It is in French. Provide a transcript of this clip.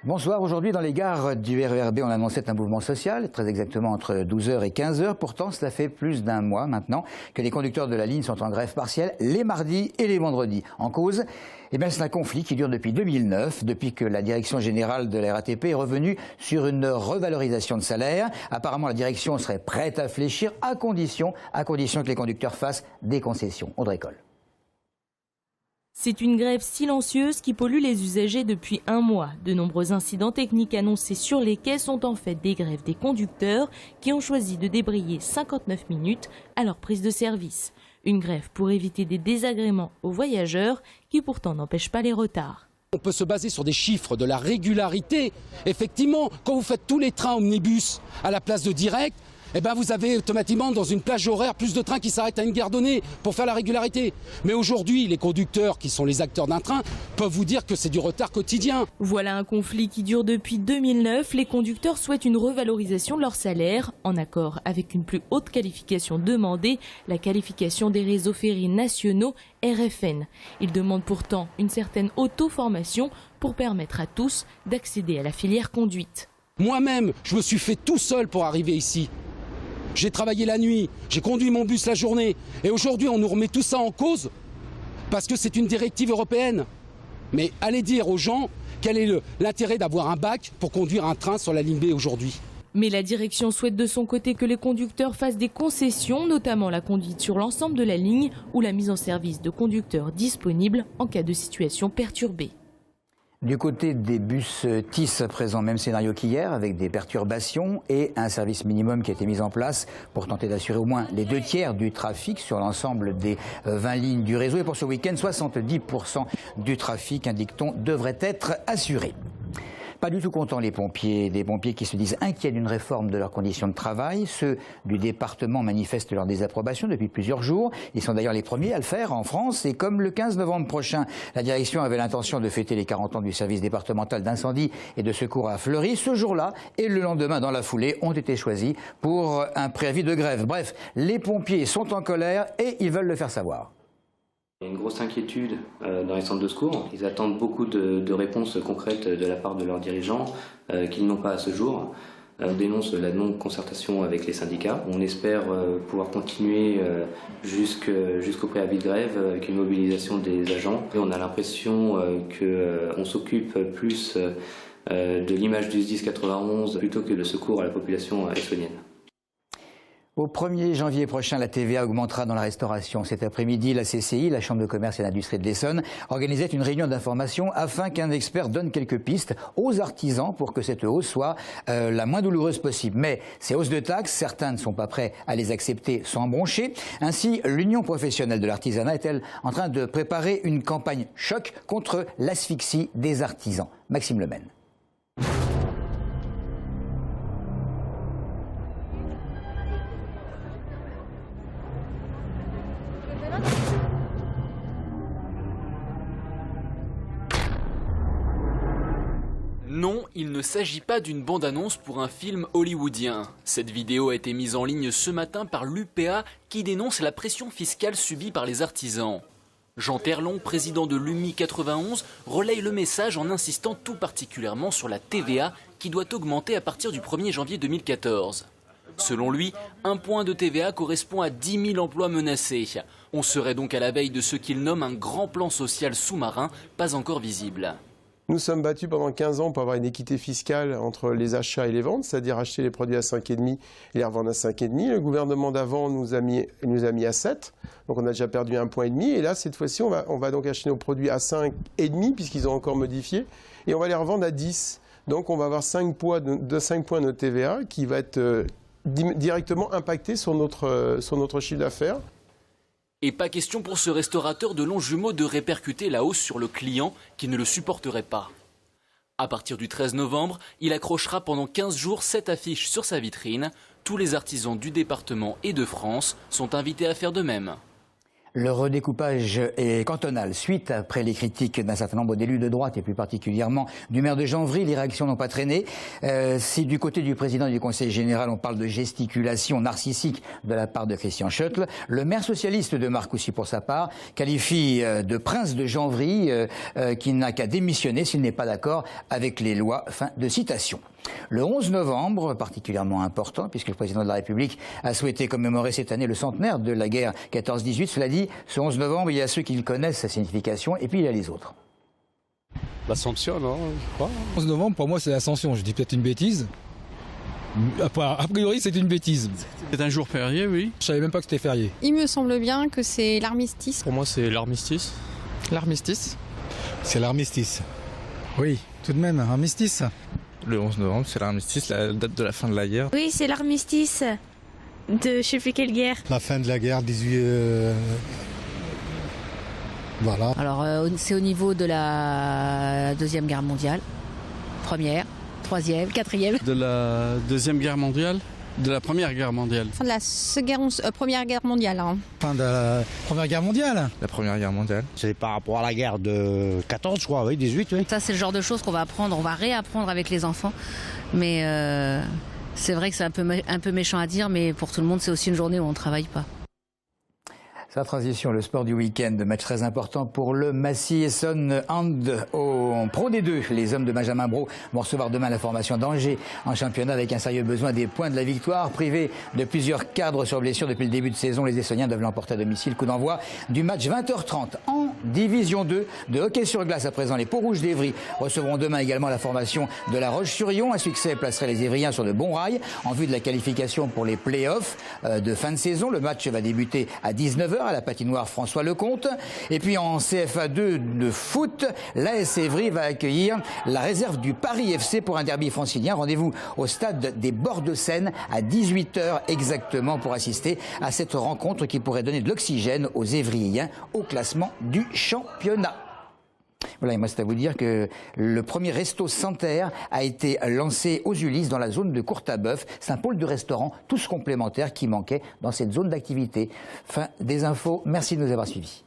Bonsoir. Aujourd'hui, dans les gares du RERB, on annonçait un mouvement social, très exactement entre 12h et 15h. Pourtant, cela fait plus d'un mois maintenant que les conducteurs de la ligne sont en grève partielle les mardis et les vendredis. En cause, c'est un conflit qui dure depuis 2009, depuis que la direction générale de la RATP est revenue sur une revalorisation de salaire. Apparemment, la direction serait prête à fléchir à condition que les conducteurs fassent des concessions. Audrey Coll. C'est une grève silencieuse qui pollue les usagers depuis un mois. De nombreux incidents techniques annoncés sur les quais sont en fait des grèves des conducteurs qui ont choisi de débrayer 59 minutes à leur prise de service. Une grève pour éviter des désagréments aux voyageurs qui pourtant n'empêchent pas les retards. On peut se baser sur des chiffres de la régularité. Effectivement, quand vous faites tous les trains omnibus à la place de direct, vous avez automatiquement dans une plage horaire plus de trains qui s'arrêtent à une gare donnée pour faire la régularité. Mais aujourd'hui, les conducteurs qui sont les acteurs d'un train peuvent vous dire que c'est du retard quotidien. Voilà un conflit qui dure depuis 2009. Les conducteurs souhaitent une revalorisation de leur salaire, en accord avec une plus haute qualification demandée, la qualification des réseaux ferrés nationaux RFN. Ils demandent pourtant une certaine auto-formation pour permettre à tous d'accéder à la filière conduite. Moi-même, je me suis fait tout seul pour arriver ici. J'ai travaillé la nuit, j'ai conduit mon bus la journée. Et aujourd'hui, on nous remet tout ça en cause parce que c'est une directive européenne. Mais allez dire aux gens quel est l'intérêt d'avoir un bac pour conduire un train sur la ligne B aujourd'hui. Mais la direction souhaite de son côté que les conducteurs fassent des concessions, notamment la conduite sur l'ensemble de la ligne ou la mise en service de conducteurs disponibles en cas de situation perturbée. Du côté des bus TIS, à présent, même scénario qu'hier, avec des perturbations et un service minimum qui a été mis en place pour tenter d'assurer au moins les 2/3 du trafic sur l'ensemble des 20 lignes du réseau. Et pour ce week-end, 70% du trafic, indique-t-on, devrait être assuré. Pas du tout contents les pompiers, des pompiers qui se disent inquiets d'une réforme de leurs conditions de travail. Ceux du département manifestent leur désapprobation depuis plusieurs jours. Ils sont d'ailleurs les premiers à le faire en France. Et comme le 15 novembre prochain, la direction avait l'intention de fêter les 40 ans du service départemental d'incendie et de secours à Fleury, ce jour-là et le lendemain dans la foulée ont été choisis pour un préavis de grève. Bref, les pompiers sont en colère et ils veulent le faire savoir. Il y a une grosse inquiétude dans les centres de secours. Ils attendent beaucoup de réponses concrètes de la part de leurs dirigeants qu'ils n'ont pas à ce jour. On dénonce la non-concertation avec les syndicats. On espère pouvoir continuer jusqu'au préavis de grève avec une mobilisation des agents. Et on a l'impression qu'on s'occupe plus de l'image du SDIS 91 plutôt que de secours à la population essonnienne. Au 1er janvier prochain, la TVA augmentera dans la restauration. Cet après-midi, la CCI, la Chambre de commerce et d'industrie de l'Essonne, organisait une réunion d'information afin qu'un expert donne quelques pistes aux artisans pour que cette hausse soit la moins douloureuse possible. Mais ces hausses de taxes, certains ne sont pas prêts à les accepter sans broncher. Ainsi, l'Union professionnelle de l'artisanat est-elle en train de préparer une campagne choc contre l'asphyxie des artisans. Maxime Lemaine. Non, il ne s'agit pas d'une bande-annonce pour un film hollywoodien. Cette vidéo a été mise en ligne ce matin par l'UPA qui dénonce la pression fiscale subie par les artisans. Jean Terlon, président de l'UMI 91, relaye le message en insistant tout particulièrement sur la TVA qui doit augmenter à partir du 1er janvier 2014. Selon lui, un point de TVA correspond à 10 000 emplois menacés. On serait donc à la veille de ce qu'il nomme un grand plan social sous-marin, pas encore visible. Nous sommes battus pendant 15 ans pour avoir une équité fiscale entre les achats et les ventes, c'est-à-dire acheter les produits à 5,5 et les revendre à 5,5. Le gouvernement d'avant nous a mis à 7, donc on a déjà perdu 1,5 point. Et là, cette fois-ci, on va donc acheter nos produits à 5,5 puisqu'ils ont encore modifié, et on va les revendre à 10. Donc on va avoir 5 points de TVA qui va être directement impacté sur notre chiffre d'affaires. Et pas question pour ce restaurateur de Longjumeau de répercuter la hausse sur le client qui ne le supporterait pas. À partir du 13 novembre, il accrochera pendant 15 jours cette affiche sur sa vitrine. Tous les artisans du département et de France sont invités à faire de même. Le redécoupage est cantonal. Suite après les critiques d'un certain nombre d'élus de droite et plus particulièrement du maire de Janvry, les réactions n'ont pas traîné. Si du côté du président du Conseil général, on parle de gesticulation narcissique de la part de Christian Schoettl, le maire socialiste de Marcoussis, pour sa part, qualifie de prince de Janvry qui n'a qu'à démissionner s'il n'est pas d'accord avec les lois. Fin de citation. Le 11 novembre, particulièrement important, puisque le président de la République a souhaité commémorer cette année le centenaire de la guerre 14-18. Cela dit, ce 11 novembre, il y a ceux qui connaissent sa signification et puis il y a les autres. L'Assomption, non, je crois. 11 novembre, pour moi, c'est l'Ascension. Je dis peut-être une bêtise. A priori, c'est une bêtise. C'est un jour férié, oui. Je savais même pas que c'était férié. Il me semble bien que c'est l'armistice. Pour moi, c'est l'armistice. L'armistice. C'est l'armistice. Oui, tout de même, armistice. Le 11 novembre, c'est l'armistice, la date de la fin de la guerre. Oui, c'est l'armistice de je sais plus quelle guerre. La fin de la guerre, 18... Voilà. Alors, c'est au niveau de la Deuxième Guerre mondiale. Première, troisième, quatrième. De la Deuxième Guerre mondiale. De la Première Guerre mondiale. Fin de la Première Guerre mondiale. Hein. Fin de la Première Guerre mondiale. La Première Guerre mondiale. C'est par rapport à la guerre de 14, je crois, oui, 18, oui. Ça, c'est le genre de choses qu'on va apprendre, on va réapprendre avec les enfants. Mais c'est vrai que c'est un peu méchant à dire, mais pour tout le monde, c'est aussi une journée où on ne travaille pas. Sa transition, le sport du week-end, match très important pour le Massy-Essonne Hand en Pro D2. Les hommes de Benjamin Brault vont recevoir demain la formation d'Angers en championnat avec un sérieux besoin des points de la victoire. Privés de plusieurs cadres sur blessure depuis le début de saison, les Essonniens doivent l'emporter à domicile. Coup d'envoi du match 20h30 en Division 2 de hockey sur glace. À présent, les Peaux-Rouges d'Évry recevront demain également la formation de la Roche-sur-Yon. Un succès placerait les Évriens sur de bons rails en vue de la qualification pour les play-offs de fin de saison. Le match va débuter à 19h à la patinoire François Lecomte. Et puis en CFA2 de foot, l'AS Évry va accueillir la réserve du Paris FC pour un derby francilien. Rendez-vous au stade des Bords de Seine à 18h exactement pour assister à cette rencontre qui pourrait donner de l'oxygène aux Évriens au classement du championnat. Voilà, il me reste à vous dire que le premier resto Santerre a été lancé aux Ulysses dans la zone de Courtabœuf. C'est un pôle de restaurants, tous complémentaires, qui manquait dans cette zone d'activité. Fin des infos. Merci de nous avoir suivis.